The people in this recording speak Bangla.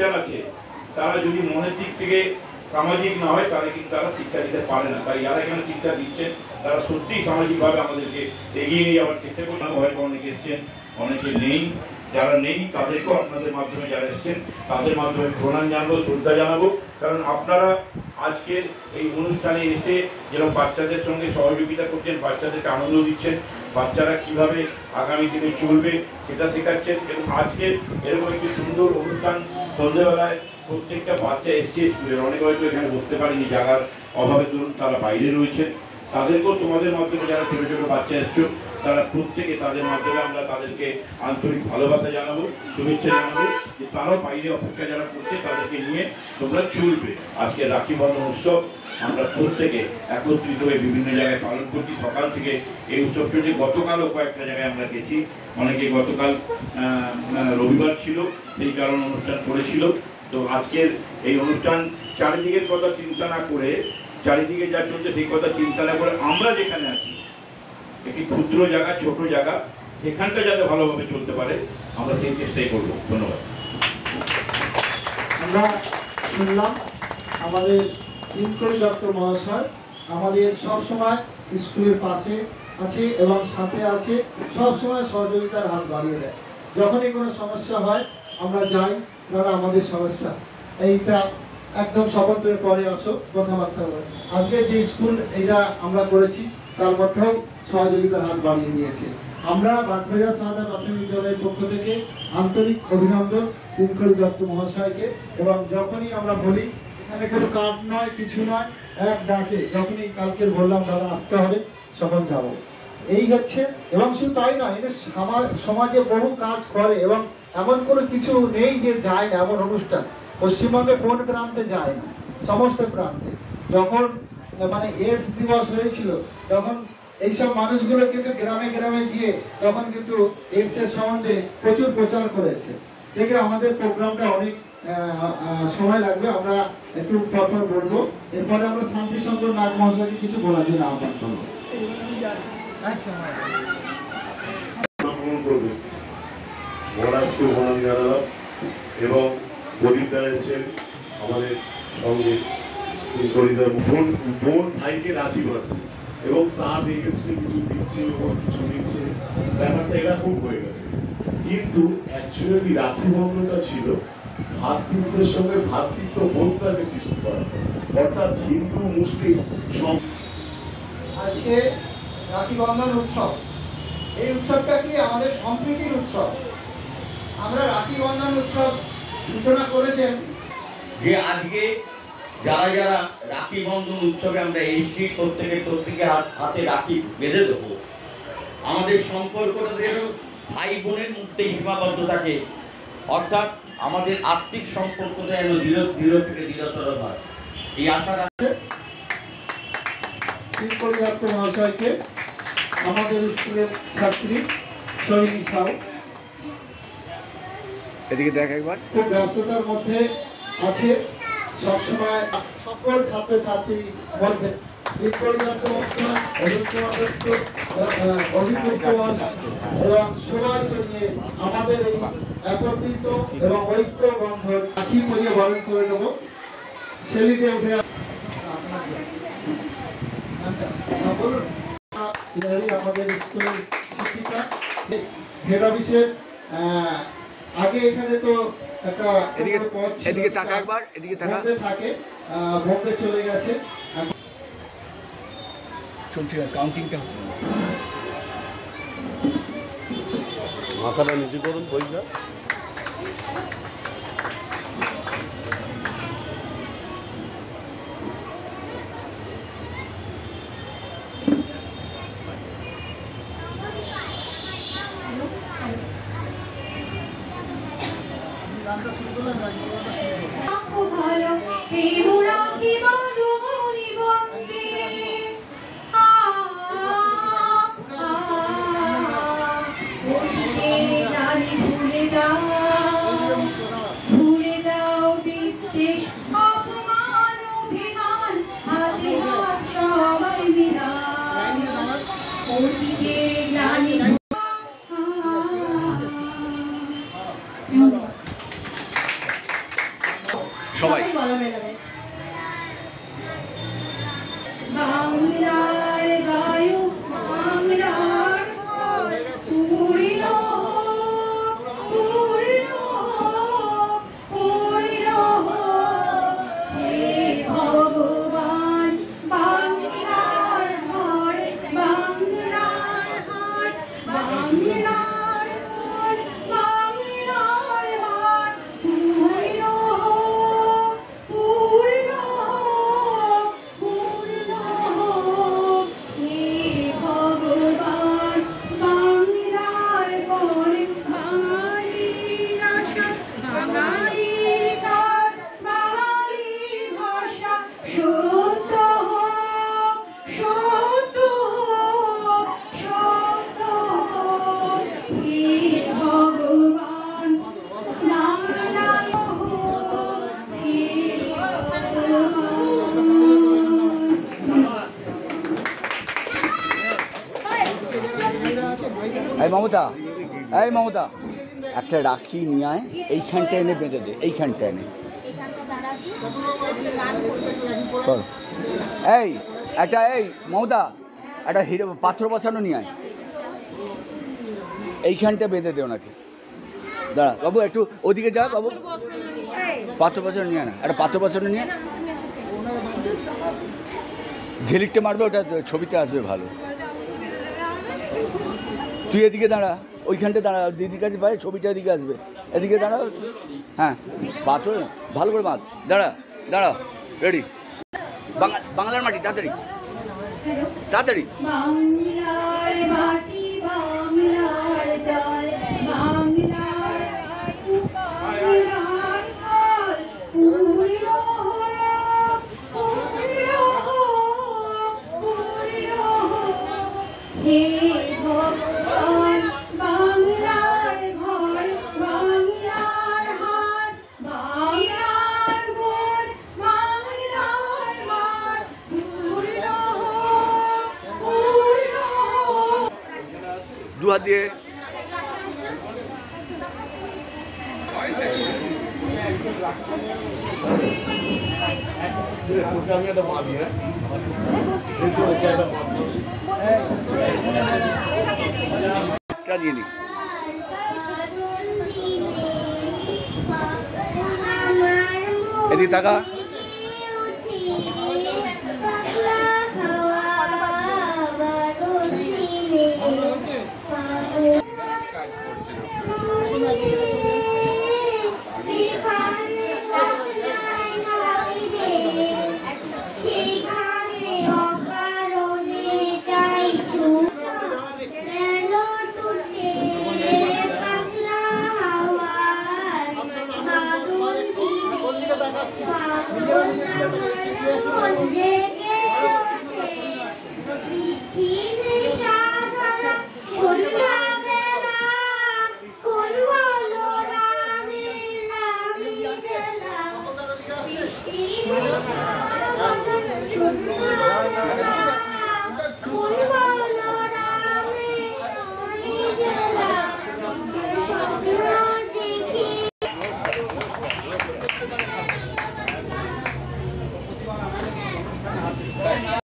টিচার আছে তারা যদি মনের দিক থেকে সামাজিক না হয় তাহলে কিন্তু তারা শিক্ষা দিতে পারে না। তাই যারা এখানে শিক্ষা দিচ্ছেন তারা সত্যিই সামাজিকভাবে আমাদেরকে এগিয়ে নিয়ে যাওয়ার চেষ্টা করলাম। হয়তো অনেকে এসছেন, অনেকে নেই, যারা নেই তাদেরকেও আপনাদের মাধ্যমে যারা এসছেন তাদের মাধ্যমে প্রণাম জানাবো, শ্রদ্ধা জানাবো। কারণ আপনারা আজকের এই অনুষ্ঠানে এসে যেরকম বাচ্চাদের সঙ্গে সহযোগিতা করছেন, বাচ্চাদেরকে আনন্দ দিচ্ছেন, বাচ্চারা কিভাবে আগামী দিনে চলবে সেটা শেখাচ্ছেন। এবং আজকের এরকম একটি সুন্দর অনুষ্ঠান সন্ধ্যেবেলায় প্রত্যেকটা বাচ্চা এসছে স্কুলের, অনেকে হয়তো এখানে বসতে পারেনি জায়গার অভাবে, ধরুন তারা বাইরে রয়েছেন, তাদেরকেও তোমাদের মাধ্যমে যারা ছোটো ছোটো বাচ্চা এসছো তারা প্রত্যেকে তাদের মাধ্যমে আমরা তাদেরকে আন্তরিক ভালোবাসা জানাবো, শুভেচ্ছা জানাবো যে তারাও বাইরে অপেক্ষা যারা করছে তাদেরকে নিয়ে তোমরা চলবে। আজকে রাখি বন্ধন উৎসব আমরা প্রত্যেকে একত্রিত হয়ে বিভিন্ন জায়গায় পালন করছি। সকাল থেকে এই উৎসব চলছে, গতকালও কয়েকটা জায়গায় আমরা গেছি, অনেকে গতকাল রবিবার ছিল সেই কারণে অনুষ্ঠান করেছিল। তো আজকের এই অনুষ্ঠান চারিদিকের কথা চিন্তা না করে, চারিদিকে যা চলছে সেই কথা চিন্তা না করে আমরা যেখানে আছি একটি ক্ষুদ্র জায়গা, ছোট জায়গা, সেখানটা যাতে ভালোভাবে চলতে পারে আমরা সেই চেষ্টাই করবো। ধন্যবাদ। আমরা শুনলাম আমাদের কিঙ্করী দত্ত মহাশয় আমাদের সবসময় স্কুলের পাশে আছে এবং সাথে আছে, সবসময় সহযোগিতার হাত বাড়িয়ে দেয়। যখনই কোনো সমস্যা হয় আমরা যাই, দাদা আমাদের সমস্যা এইটা একদম শপথ পরে আসো, কথাবার্তা বলে। আজকে যে স্কুল এটা আমরা করেছি তার মধ্যেও সহযোগিতার হাত বাড়িয়ে দিয়েছে। আমরা বাগবাজার সারদা প্রাথমিক বিদ্যালয়ের পক্ষ থেকে আন্তরিক অভিনন্দন কিঙ্করী দত্ত মহাশয়কে। এবং যখনই আমরা বলি এখানে কোনো কাজ নয়, কিছু নয়, এক ডাকে যখনই কালকে বললাম দাদা আসতে হবে, তখন যাব। এই হচ্ছে, এবং শুধু তাই নয়, এটা সমাজে বহু কাজ করে এবং এমন কোনো কিছু নেই যে যায় না। এমন অনুষ্ঠান পশ্চিমবঙ্গে কোন প্রান্তে যায় না, সমস্ত প্রান্তে। যখন মানে এইডস দিবস হয়েছিল তখন এইসব মানুষগুলো কিন্তু গ্রামে গ্রামে গিয়ে তখন কিন্তু এইডসের সম্বন্ধে প্রচুর প্রচার করেছে। দেখে আমাদের প্রোগ্রামটা অনেক সময় লাগবে, আমরা একটু পরপর বলবো। এরপরে আমরা শান্তিশঙ্কর নাগ মহাশয়কে কিছু বলার জন্য আহ্বান করবো। মহারাজকে প্রণাম জানালাম এবং প্রদীপদা এসছেন আমাদের সঙ্গে, বোন ভাইকে রাখি বাঁধছে এবং তার দেখেছে কিছু দিচ্ছে এবং কিছু দিচ্ছে, ব্যাপারটা এরকম হয়ে গেছে। কিন্তু অ্যাকচুয়ালি রাখি বন্ধনটা ছিল ভ্রাতৃত্বের সঙ্গে ভ্রাতৃত্ব বোধটাকে সৃষ্টি করা, অর্থাৎ হিন্দু মুসলিম সব। আজকে রাখি বন্ধন উৎসব, এই উৎসবটা কি আমাদের সম্প্রীতির উৎসব। আমরা রাখি বন্ধন উৎসব সূচনা করেছেন যে আজকে যারা যারা রাখি বন্ধন উৎসবে আমরা এসছি, প্রত্যেকে হাতে রাখি বেঁধে দেবো। আমাদের সম্পর্কটা যেন ভাই বোনের মধ্যেই সীমাবদ্ধ থাকে, অর্থাৎ আমাদের আত্মিক সম্পর্কটা যেন দৃঢ় থেকে দৃঢ়তর হয়, এই আশা রাখে কিঙ্করী দত্ত মহাশয়কে আমাদের স্কুলের ছাত্রী সৈনী সাউ এদিকে দেখ একবার, খুব ব্যস্ততার মধ্যে আছে, সবসময় সকল ছাত্রছাত্রীর মধ্যে কিঙ্করী দত্ত মহাশয়, অভিযুক্ত এবং সবাইকে নিয়ে আমাদের এই একত্রিত এবং ঐক্য বন্ধন রাখি পরিয়ে বরণ করে দেবো। ছেলেকে উঠে আমাদের স্কুলের শিক্ষিকা, হেড অফিসের আগে এখানে তো একটা এদিকে তাকা একবার, এদিকে তাকা, থাকে বোম্বে চলে গেছে, চলছে কাউন্টিংটা হচ্ছে। মাথাটা নিচু করুন বইটা। গানটা শুরু করলাম, সবাই গলা মেলাবে। বাংলার গায়ু বাংলার পুরিল পুরিল পুরিল হে ভগবান বাংলার ঘরে বাংলার হাট বাংলার ঘর বাংলার হাট পুরিল পুরিল পুরিল হে ভগবান বাংলার ঘরে বাঙালির আশা বাঙালির কাজ বাঙালির ভাষা সত্য হোক সত্য হোক সত্য হোক হে ভগবান বাংলা হোক হে ভগবান। এই মমতা একটা রাখি নিয়ে আয়, এইখানটা এনে বেঁধে দে, এইখানটা এনে চল। এই মমতা একটা হিরো পাথর বসানো নিয়ে আয়, এইখানটা বেঁধে দে ওনাকে। দাঁড়া বাবু, একটু ওদিকে যা বাবু, পাথর বসানো নিয়ে না, একটা পাথর বসানো নিয়ে ঝিলিকটা মারবে, ওটা ছবিতে আসবে ভালো। তুই এদিকে দাঁড়া, ওইখানটা দাঁড়া, দিদির কাছে পাই ছবিটা এদিকে আসবে, এদিকে দাঁড়া। হ্যাঁ পাথর ভালো করে মার, দাঁড়া রেডি। বাংলার মাটি, তাড়াতাড়ি তাড়াতাড়ি। বাংলার মাটি বাংলার জল বাংলার আয়ু বাংলার ফল পুরিল পুরিল পুরিল হে ভগবান বাংলার ঘর বাংলার হাট বাংলার ঘর বাংলার হাট পুরিল পুরিল। দু হাত দিয়ে তোকে আমি একটা বাঁধি, হ্যাঁ দিয়ে নি। এদিকে টাকা